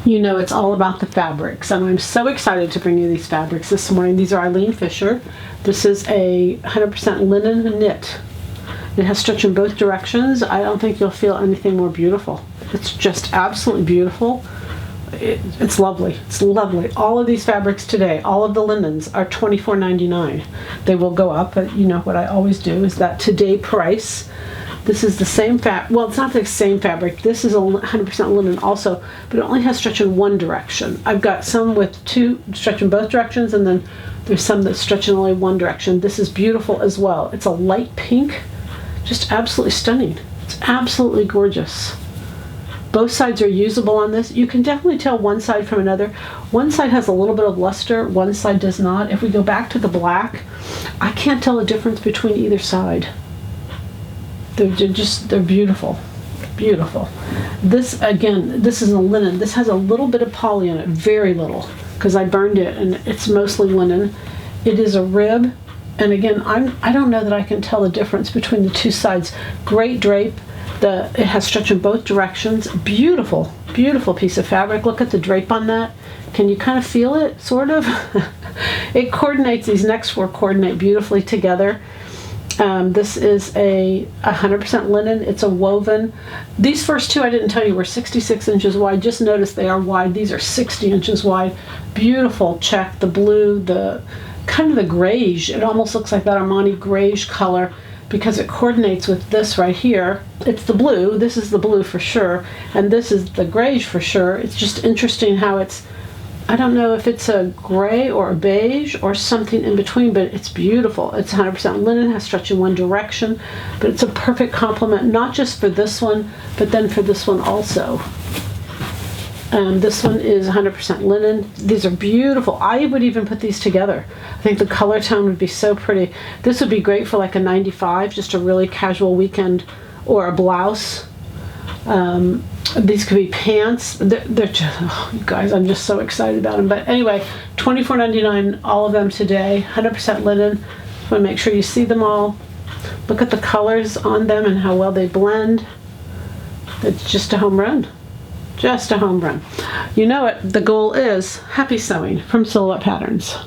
You know it's all about the fabrics, and I'm so excited to bring you these fabrics this morning. These are Eileen Fisher. This is a 100% linen knit. It has stretch in both directions. I don't think you'll feel anything more beautiful. It's just absolutely beautiful. It's lovely. It's lovely. All of these fabrics today, all of the linens are $24.99. They will go up, but you know what I always do is that today price. This is the same well, it's not the same fabric. This is a 100% linen also, but it only has stretch in one direction. I've got some with two stretch in both directions, and then there's some that stretch in only one direction. This is beautiful as well. It's a light pink, just absolutely stunning. It's absolutely gorgeous. Both sides are usable on this. You can definitely tell one side from another. One side has a little bit of luster, one side does not. If we go back to the black, I can't tell the difference between either side. They're beautiful, beautiful. This, again, this is a linen. This has a little bit of poly in it, very little, because I burned it, and it's mostly linen. It is a rib, and again, I don't know that I can tell the difference between the two sides. Great drape. It has stretch in both directions. Beautiful, beautiful piece of fabric. Look at the drape on that. Can you kind of feel it, sort of? It coordinates, these next four coordinate beautifully together. This is a 100% linen. It's a woven. These first two I didn't tell you were 66 inches wide. Just notice they are wide. These are 60 inches wide. Beautiful check. The blue, the kind of the grayish. It almost looks like that Armani grayish color because it coordinates with this right here. It's the blue. This is the blue for sure. And this is the grayish for sure. It's just interesting how it's, I don't know if it's a gray or a beige or something in between, but it's beautiful. It's 100% linen, has stretch in one direction, but it's a perfect complement, not just for this one, but then for this one also. This one is 100% linen. These are beautiful. I would even put these together. I think the color tone would be so pretty. This would be great for like a 95, just a really casual weekend, or a blouse. These could be pants. They're just, oh, you guys, I'm just so excited about them. But anyway, $24.99, all of them today, 100% linen. Just want to make sure you see them all. Look at the colors on them and how well they blend. It's just a home run. Just a home run. You know it, the goal is happy sewing from Silhouette Patterns.